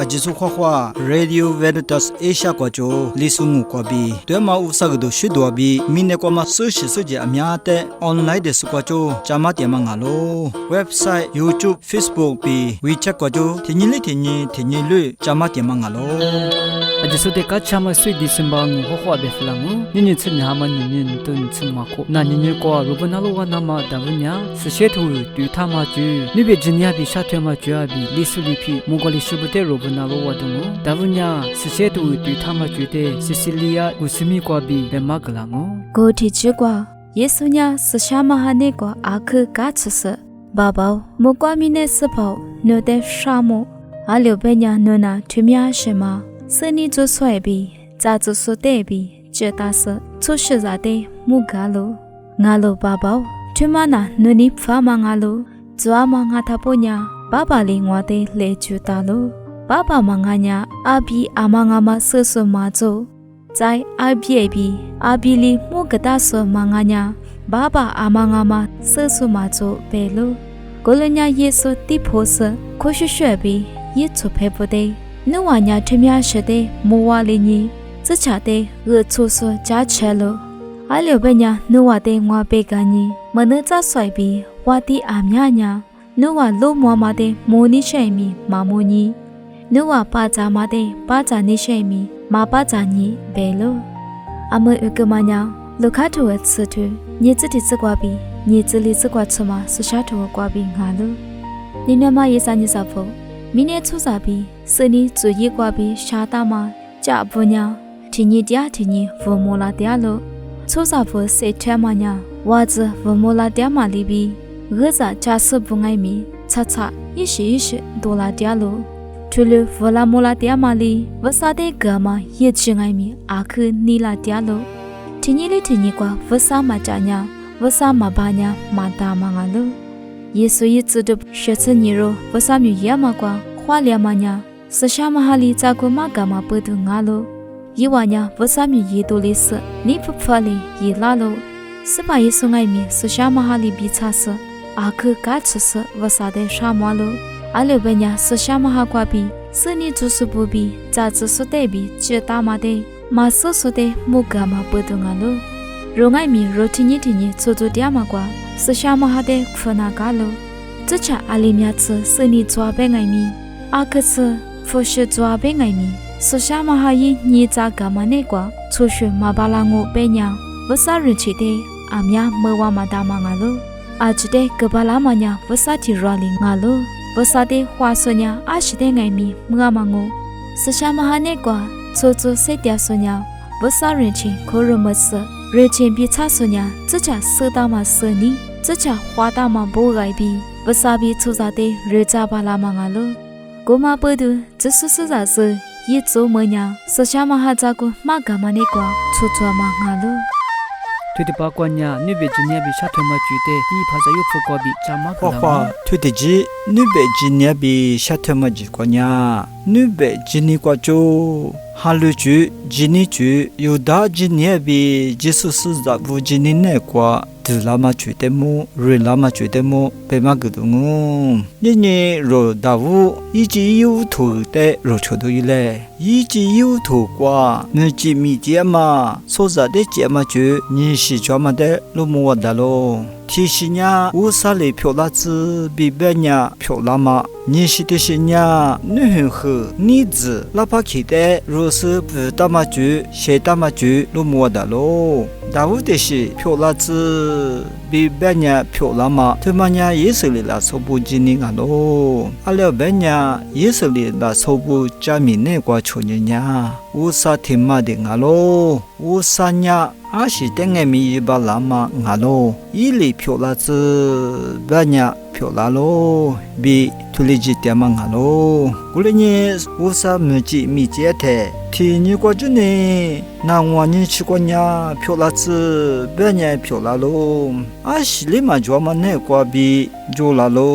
ajisu khwa Radio Veritas Asia kwa jo lisungu kwa bi twema usagdo shidwa bi mine kwa ma sushi suje amya te online de su kwa jo chama te ma ngalo website YouTube Facebook bi WeChat kwa jo thinyili lu chama te ma ngalo ajisu de ka chama sui December ngu khwa be flangu nini tsin ha ma nini tun tsin ma ko na nini ko rubunalo wa na ma davunya seshetu du tama ju nibe jinya bi shatema ju abi lisulipi mongoli shubute rubunalo wa dungu davunya seshetu du tama ju de Cecilia usimi kwa bi be maglangu go ti chi kwa yesunya sashama hane kwa akh ka chse babao mokwa mi ne sapao no de shamo alyo benya no na thumya shema seni zo swai bi za zo so de bi je ta se chu shi za de mugalo ngalo babao thumana no ni pha ma ngalo zwa ma nga tha ponya baba le ngwa de le chu ta lo baba ma nga nya abi ama nga ma so so ma zo zai abi bi abi li mugada so ma nga nya baba ama nga ma so so ma zo be lo golonya yeso ti pho se kho shwe shwe bi ye chu phe po de no wa nya thmya she de mo wa le ni zhi cha de ge chu so ja che lo a liu be nya no wa de ngwa be ga ni ma ne za swai bi wa ti a mya nya no wa lo mo ma de mo ni she mi ma mo ni no wa pa za ma de pa za ni she mi ma pa za ni be lo a mo e ge ma nya lo kha to e tsu tu ni zhi ti zhi kwa bi你这里只管吃嘛，是下头瓜饼看了。你那嘛也三你啥不？明年初啥比？是你注意瓜比下大嘛？家不呢？听你爹听你父母拉爹了。初啥不谁天嘛呢？娃子父母拉爹嘛里比，儿子家事不爱米，擦擦一时多拉爹了。除了父拉母拉爹嘛里，我啥的哥嘛也只爱米，阿克你拉爹了。听你的听你瓜，我啥嘛家呢？Vasa mabanya mata mangalo Yesu yitsudu shetsu niro vasa myu yama kwa khwalya manya sasha mahali tsaku magama pudu ngalo yiwanya vasa myu yiduli se ni phphali yilalo sipa yesu ngai mi sasha mahali bichas akh ka chs vasa de shamalo alobenya sasha mahakwa bi sini jusubu bi cha chu de bi cheta ma de ma so de mugama pudu ngalo rongai mi rotini tini chojo dia ma kwa sasha ma ha de khona ga lo zcha alimya tsu sini zwa be ngai mi akts fo shi zwa be ngai mi sasha ma ha yi ni za ga ma ne kwa chu shu ma ba la ngo be nya vasa rin chi de amya mo wa ma da ma nga lo a chi de ga ba la ma nya vasa ti ra li nga lo vasa de hwa so nya a shi de ngai mi mga ma ngo sasha ma ha ne kwa chojo se dia so nya vasa rin chi ko ro ma se re chen bi cha so nya zhi cha se da ma se ni zhi cha hwa da ma bo gai bi vasa bi chu za de re cha ba la ma nga lo go ma bo du zhi su su za se yi zo mo nya sa sha ma ha za ko ma ga ma ne kwa chu chu ma nga lo Tuti pa kwa nya nibe jinya bi shatema ju de di pha za yu phu ko bi chama ka khwa tuti ji nibe jinya bi shatema ji kwa nya nibe jini kwa jo halu ju jini ju yuda jinya bi Jesus za bu jini ne kwa de lama ju de mo re lama ju de mo pe ma gu ngu ni ro da wu yi ji yu tu de ro chu du le yi ji yu tu kwa ne ji mi jie ma so za de jie ma ju ni shi chwa ma de lo mo wa da lo ti shi nya wu sa le phyo la zi bi be nya phyo la ma ni shi de shi nya ne hu he ni zi la pa ki de ro se bu da ma ju she da ma ju lo mo wa da lo da wu de shi phyo la zi bi be nya phyo la ma tu ma nya yesu le la so bu ji ni nga lo a le be nya yesu le la so bu cha mi ne kwa chu nya wu sa thi ma de nga lo wu sa nya a shi de nge mi ba la ma nga lo yi li phyo la zi ba nya phyo la lo bi tu li ji de ma nga lo gu le ni wu sa mu ji mi je the ti ni kwa ju ni na wa ni chi kwa nya phyo la zi ba nya phyo la lo a shi li ma jo ma ne kwa bi jo la lo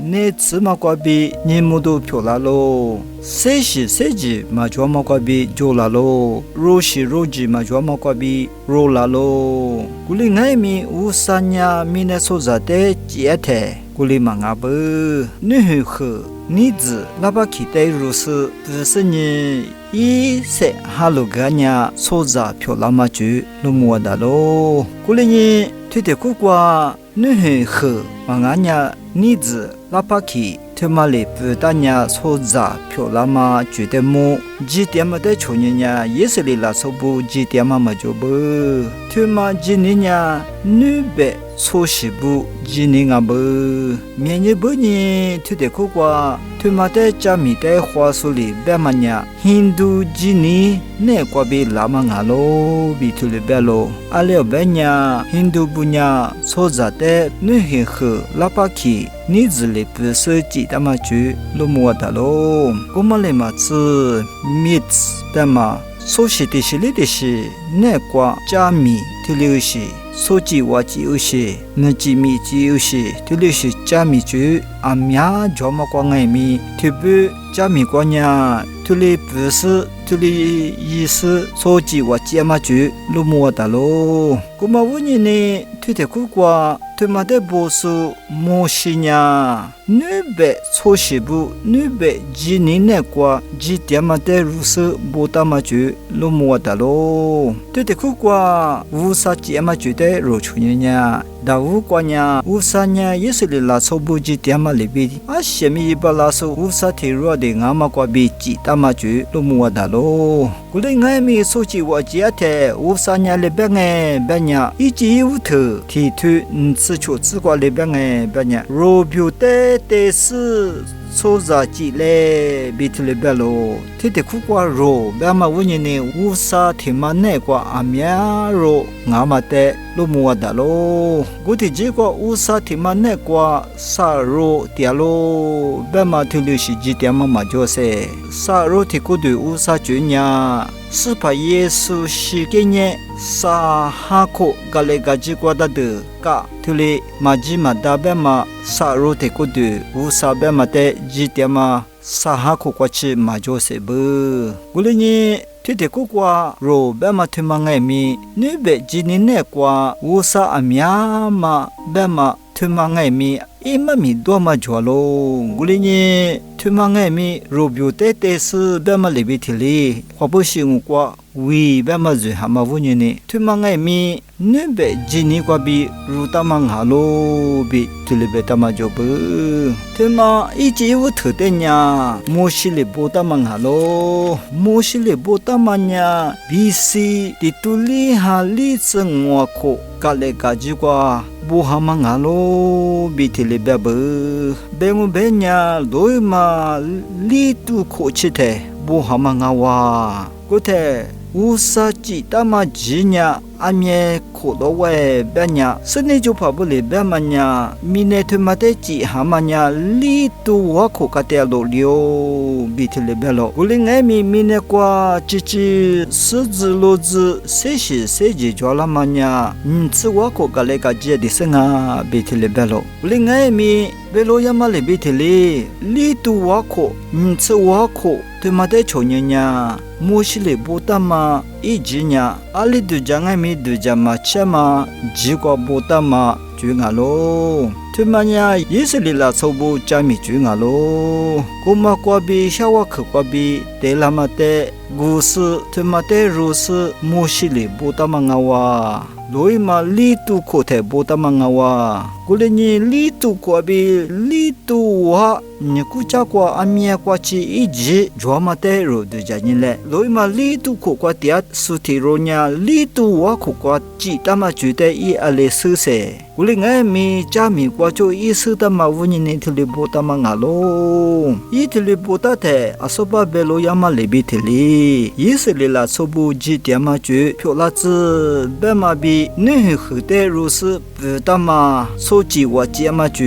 ne zi ma kwa bi ni mu do phyo la lo 세시 세지 마조마과비 졸라로 로시 로지 마조마과비 롤라로 굴링하이미 우사냐 미네소자데 지에테 굴리망아브 느흐흐 니즈 라바키테루스 부스니 이세 할로가냐 소자 표라마주 루무와다로 굴링이 퇴대국과 느흐흐 망아냐 니즈 라바키 테말리 부다냐 소자 표라마 주데모 지데마데 초니냐 예슬리라 소부 지데마 마조브 테마 지니냐 느베 소시부 지닝아브 메니버니 투데코과 투마데 짜미데 화술리 베마냐 힌두 지니 네과비 라망알로 비툴베로 알레베냐 힌두 부냐 소자데 느히흐 라파키 니즐리 부스지 다마주 로무와달로 고말레마츠 미츠 베마 소시디실리디시 네과 짜미 틀리우시 소지와지우시 느지미지우시 틀리우시 짜미주 암야 조마광에미 티부 짜미과냐 틀리부스 틀리이스 소지와지아마주 루무와달로 고마우니니 투데쿠과 투마데보수 모시냐 느베 소시부 느베 지니네과 지디아마데루스 보타마주 루무와달로 투데쿠과 우사지아마주데 로추니냐 다우과냐 우사냐 예슬리라 소부지 디아마리비 아시미 이발라소 우사티로데 나마과비 지타마주 루무와달로 굴링하미 소지와지아테 우사냐 레뱅에 베냐 이지우트 티투 스초 츠과 레뱅에 베냐 로뷰테 테스 소자지레 비틀레벨로 티테쿠과 로 베마 우니니 우사 티마네과 아미아로 나마테 로무와달로 고티지과 우사 티마네과 사로 디알로 베마 틀리시 지티아마 마조세 사로 티코드 우사 주냐 스파 예수 시게nye 사하코 갈레가지과다드 까 틀리 마지마다 베마 사로 티코드 우사 베마테 지티아마 사하코 과치 마조세브 굴리니 티테쿠과 로 베마 티망에미 네베 지니네과 우사 아미아마 베마 티망에미 이마미 도마 조로 굴리니 티망에미 로뷰테테스 베마 리비틸리 화보싱과 위 베마즈 하마부니니 티망에미 네베 지니과비 루타망하로 비 틸리베타마조브 테마 이지우 트데냐 모실리 보타망하로 모실리 보타마냐 비시 티툴리 할리 쯩와코 갈레가지과 보하망하로 비틸리베브 뱅우베냐 로이마 리투 코치테 보하망하와 고테 우사지 따마지냐 아미에 코도웨 베냐 스네조 파불리 베마냐 미네트마테지 하마냐 리투와 코카테알로리오 비틀레벨로 굴링에미 미네과 지지 스즈로즈 세시 세지 졸라마냐 츠와 코갈레가 제디스nga 비틀레벨로 굴링에미 벨로야말레 비틀리 리투와 코 츠와 코 테마테 초냐냐 모실레 보타마 이지냐 알리두 장아미 두자마 차마 지과 보타마 주가로 투마냐 예슬리라 소부 짜미 주가로 고마과비 샤와크과비 델라마테 구스 투마테 루스 모실리 보타망아와 로이마 리투 코테 보타망아와 굴레니 리투 과비 리투와 니쿠차과 아미야과치 이지 조마테 로드자니레 로이마 리투 코과 티앗 수티로냐 리투와 코과 지타마주데 이 알레스세 굴링에미 짜미과 조 이스다마 우니니 틀리보타망아로 이 틀리보타테 아소바 벨로야마 레비틀리 예슬리라 소부 지티아마주 표라즈 베마비 느흐데 루스 부다마 소지와 지아마주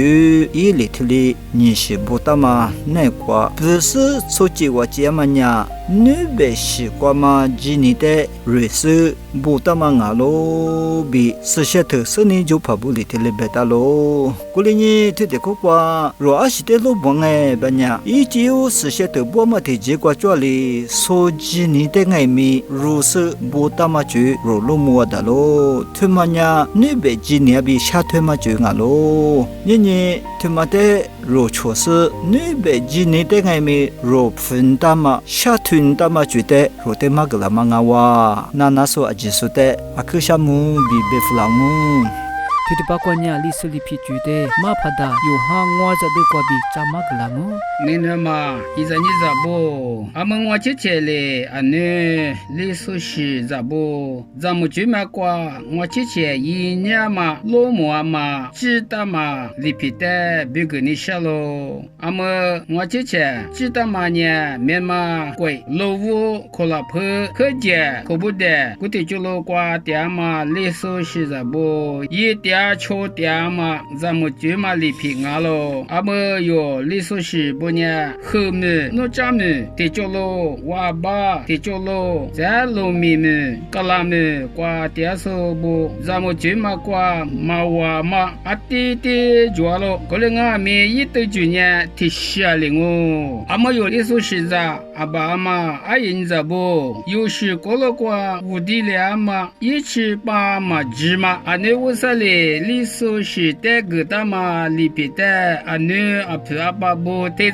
이 리틀리 你是不大嘛那个不是出去我家嘛呀你别习惯嘛今年的瑞士不大嘛啊咯比世界特色呢就跑不离的了别大咯过来呢这的个话若阿是的路帮哎吧呀一就世界特不嘛的结果这里手机你的爱咪如是不大嘛就若路么的咯他嘛呀你别今年比下推嘛就啊咯你他妈的若确实你别今年的爱咪若分大嘛下推大嘛觉得若的嘛个啦嘛啊哇那说阿吉说的阿克夏姆比别弗朗姆。Tu di pakwanya li suli pi jude ma phada yo ha ngwa za de kwa bi chama glamu Ninama izanyi zabo amangwa chechele ane li sushi zabo zamu chuma kwa ngwa cheche yinyama lomo ama chitama lipite bigni shalo ama ngwa cheche chitama nya mema koi lowu kolaphe kje kobude kutichulo kwa tiama li sushi zabo yi cho tiama zamu chuma lipi ngalo ama yo li sushi bonya khme no chame te cholo wa ba te cholo za lo mi me kala me kwa tia so bo zamu chuma kwa mawa ma ati te jwalo kolenga me yite junya ti shalingo ama yo li sushi za aba ama ayin za bo yo shi kolo kwa udile ama yichi pa ma jima ane wusale li so shi te gda ma li pi te anu apaba bo te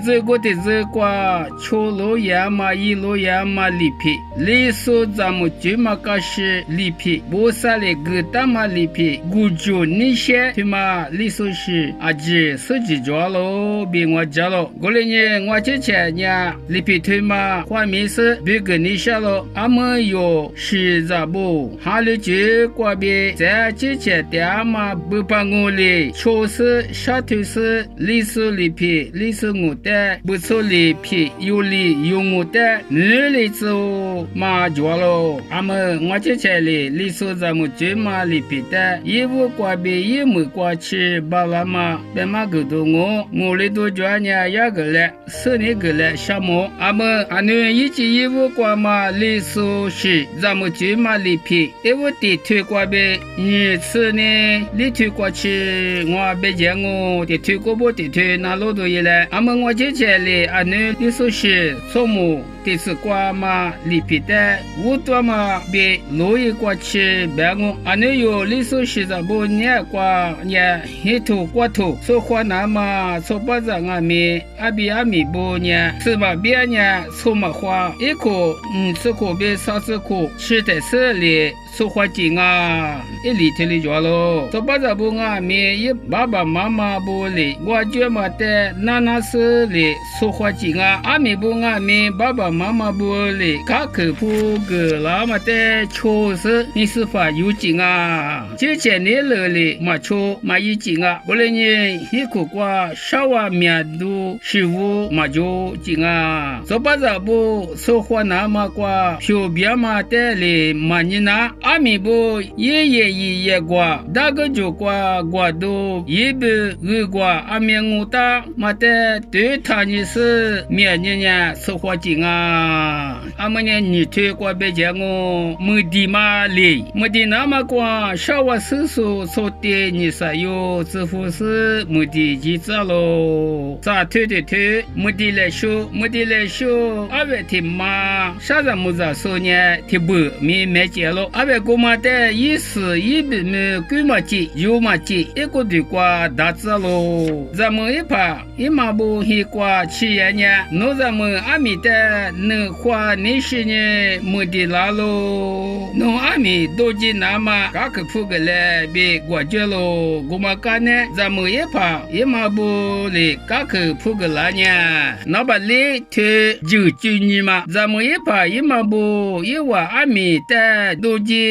ze kwa cholo ya ma yi lo ya ma li pi li so zamu jima ka shi li pi bo sa le gda ma li pi gujo ni she ti ma li so shi aji so ji jo lo bi ngwa ja lo gole nye ngwa che che nya li pi ti ma kwa mi se bi ge ni sha lo ama yo shi za bo ha le je kwa bi za che che te ama bu pa ngo le cho se sha tu se li su li pi li su ngo te bu so li pi yu li yu ngo te ne le zo ma jo lo ama ngwa che che le li su za mu je ma li pi te yi bu kwa bi yi mu kwa chi ba la ma be ma ge do ngo le do jo nya ya ge le se ni ge le sha mo ama anu yi chi yi bu kwa ma li su shi za mu je ma li pi e bu ti tu kwa be ni se ni li tu kwa chi ngwa be je ngo ti tu ko bo ti tu na lo do yi le ama ngwa che che le anu li su shi so mu ti su kwa ma li pi te wu to ma be lo yi kwa chi be ngo anu yo li su shi za bo nya kwa nya hi tu kwa tu so kwa na ma so ba za nga mi abi ami bo nya se ba bia nya so ma hua e ko so ko be sa se ko chi te se le so hua ji nga e li te li jo lo so ba za bo nga mi ye ba ba mama bo le gwa jue ma te na na se le so hua ji nga ami bo nga mi ba ba mama bo le ka ke pu ge la ma te cho se ni se fa yu ji nga je che ne le le ma cho ma yi ji nga bo le ni hi ko kwa sha wa mia du shi wu ma jo ji nga so ba za bo so hua na ma kwa pyo bia ma te le ma ni na ami bo ye yi gwa da ge jo kwa gwa do ye be ge gwa ami ngu ta ma te de ta ni se mia ni nya so hua ji nga amanya ni te kwa be je ngo mu di ma le mu di na ma kwa sha wa su so te ni sa yo zi fu si mu di ji za lo za te mu di le shu ave ti ma sha za mu za so nya ti bu mi me je lo ave go ma te yi si yi bi me gu ma ji yu ma ji e ko di kwa da za lo za mu e pa i ma bu hi kwa chi ya nya no za mu ami te ne kwa ni shi ni mu di la lo no ami do ji na ma ka ke pu ge le bi gwa je lo go ma ka ne za mu e pa i ma bu le ka ke pu ge la nya na ba le te ju ju ni ma za mu e pa i ma bu i wa ami te do ji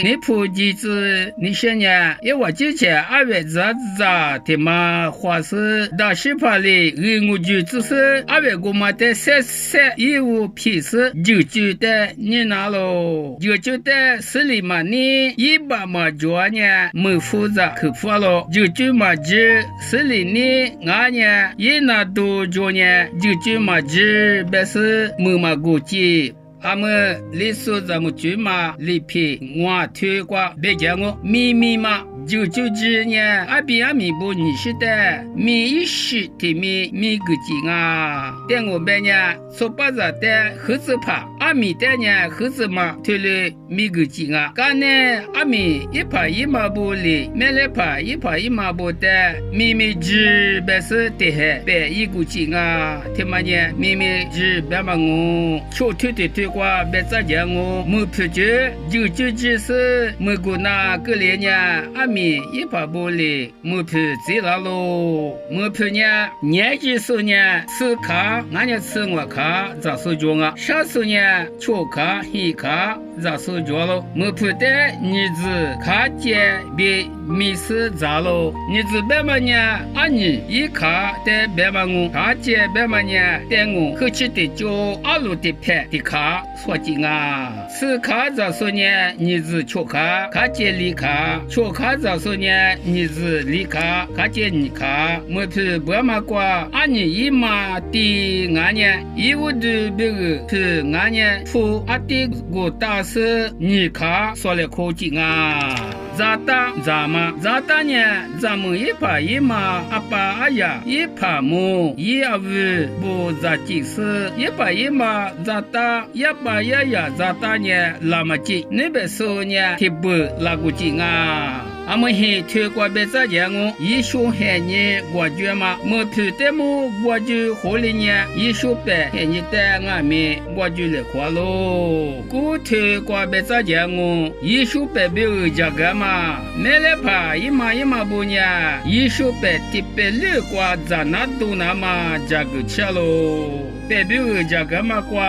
你普及子你些年因我之前2月2日嘛花是到18里人物局只是2月5嘛的3义务批示就就的你拿咯就就的是里嘛你100嘛多年没负责可付了就就嘛只是里你2年一拿多多年就就嘛只不是没嘛估计阿们历史咱们军嘛里皮我推过别讲我秘密嘛就之年阿比阿米不你是的米一时的米个金啊但我们呢说把着的盒子怕阿米的呢盒子嘛推了米个金啊干呢阿米一怕一马不里没来怕一怕一马不的米只不是的白一个金啊他妈呢米只白嘛我就推过别再讲我没票决就只是没过那个年呢阿米一把玻璃没票知道喽没票呢年纪数呢吃卡俺家吃我卡咋说叫啊啥时呢巧卡黑卡咋说叫喽没票的日子卡姐别没事咋喽日子白嘛呢阿你一卡的白嘛我卡姐白嘛呢的我客气的叫阿鲁的拍的卡说紧啊吃卡咋说呢日子巧卡卡姐离卡巧卡咋说呢日子离卡卡姐你卡没票白嘛瓜阿你一嘛的俺呢一无的别个是俺呢付阿的个大事你卡说来口紧啊咋打咋嘛咋打呢咱们一把一嘛阿爸阿呀一把木一阿五不咋几事一把一嘛咋打一把呀呀咋打呢那么紧那边说呢提不那个紧啊阿们还推过别咋讲我一说海呢我觉嘛没票的么我就后来呢一说白海呢的俺们我就来花喽古推过别咋讲我一说白别这个嘛没来怕一嘛不呢一说白的白绿过咋那都那么这个吃喽白别这个嘛过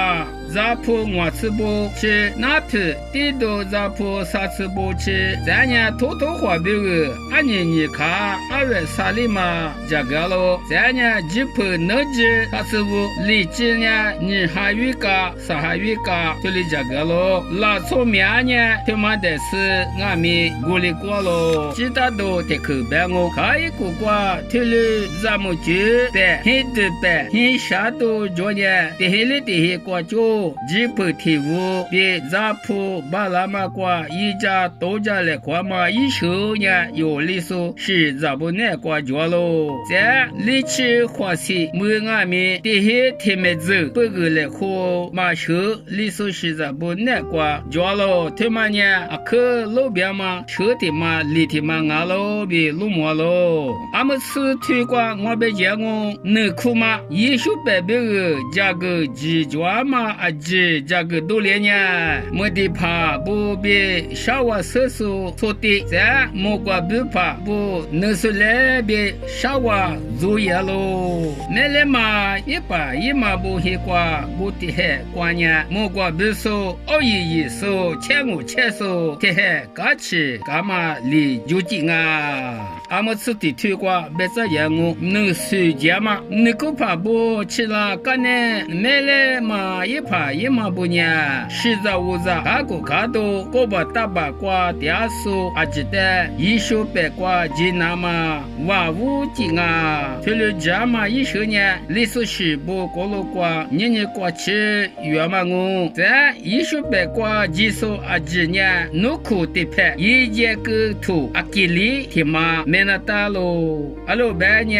咋破我吃不吃哪皮地都咋破啥吃不吃咱家偷花别个俺你看2月3里嘛这个咯咱家几破能吃啥吃不里几呢你还有个啥还有个就里这个咯拉错面呢他妈的是俺们过里过咯其他都得口白我可以过过推了咱们就白很多白很啥都做呢得黑里得黑过就吉普提乌别扎普巴拉马瓜一家多家来瓜嘛一手呢有理数是咋不那瓜着喽在力气花费没俺们这些天没走不个来喝马手理数是咋不那瓜着喽他们呢啊可路边嘛车的嘛里的嘛俺喽别路么喽俺们是推瓜我别讲我能哭嘛一手白别个这个几抓嘛啊这个多年呢没得怕不别少我叔叔说的在莫瓜不怕不能是来别少我做业喽没来嘛一把一嘛不黑瓜不的黑瓜呢莫瓜不说一说千五千说的黑嘎吃干嘛离就近啊俺们吃的推瓜别这样我能睡觉嘛你个怕不吃了干呢没来嘛一怕一嘛不呢是在屋子卡古卡多过把大把瓜点数啊记得一手白瓜济南嘛哇无劲啊推了家嘛一手呢历史是不过路瓜年过去月嘛我在一手白瓜济数啊济呢努苦的拍一节个图啊给力天嘛没那大喽阿罗白呢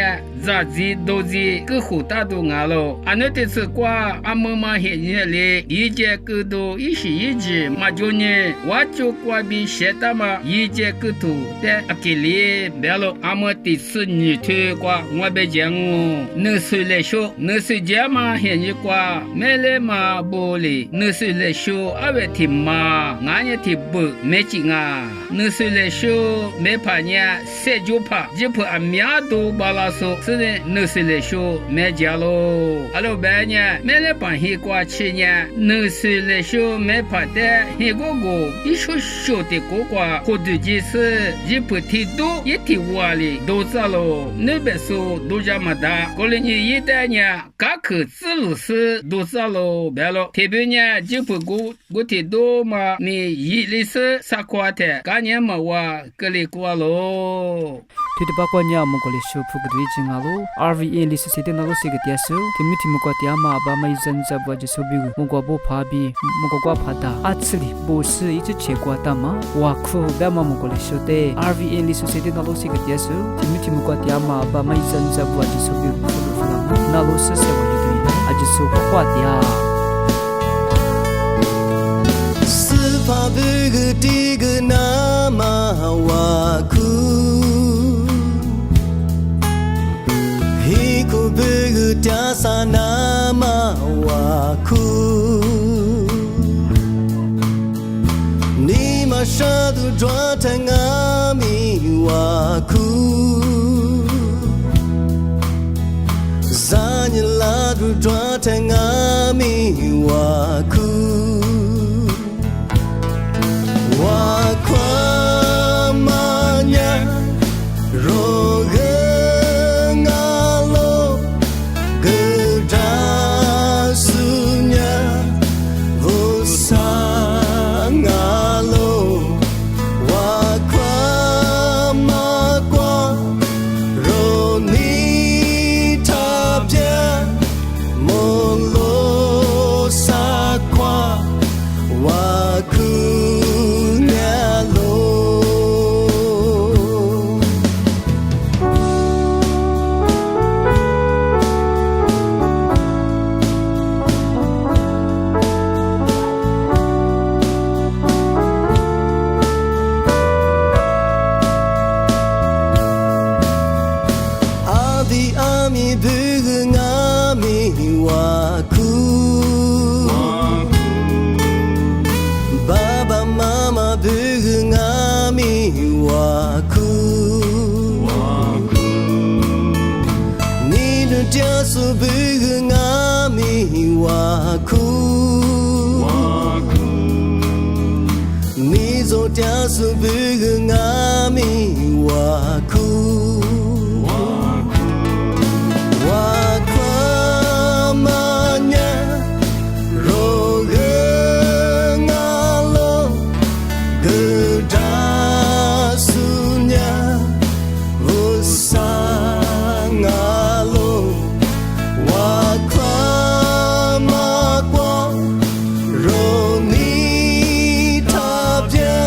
咋子都是个虎大都俺喽啊那这次瓜啊妈妈黑年嘞一节个都一时一直嘛就呢我就瓜比写的嘛一节个图的啊给力别了啊么第四年推瓜我别讲我能睡来说能睡觉嘛黑年瓜没来嘛不哩能睡来说啊为听嘛俺也听不没劲啊能睡来说没怕呢谁就就怕吉普阿米亚都巴拉索是的那是来说没家喽阿拉白年没来帮黑瓜吃年那是来说没怕的黑哥哥一说说的哥哥或者就是吉普提多一提瓦里都咋喽那边说都这么大过了你一代年嘎克自鲁斯都咋喽别了特别年吉普我提多嘛你一里是啥瓜的嘎年嘛哇格里瓜喽Tu te bakwa nya mo kole sho phu gdwi chingalo RVA li se te na lo se gtia so timiti mo kwa tia ma ba mai zan za ba je so bi mo kwa bo pha bi mo kwa pha da atsli bo se I che che kwa ta ma wa khu da ma mo kole sho te RVA li se te na lo se gtia so timiti mo kwa tia ma ba mai zan za ba je so bi na lo se se wa yi a je so kwa tia pa big dig na ma wa ku hi ko big ta sa na ma wa ku ni ma sha du dwa ta nga mi wa ku za ni la du dwa ta nga mi wa ku wa kwa manya roge ngalo gda sunya vosa ngalo wa kwa makwa roni tabya molo sakwa wa ku ami big ngami wa ku baba mama big ngami wa ku ni lu dia su big ngami wa ku ni zo dia su big ngami wa ku wa kwa manya roge ngalo gda sunya vosa ngalo wa kwa makwa roni tabya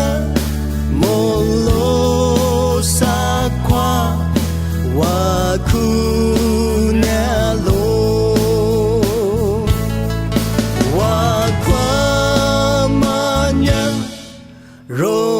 molo sakwa wa ku Ro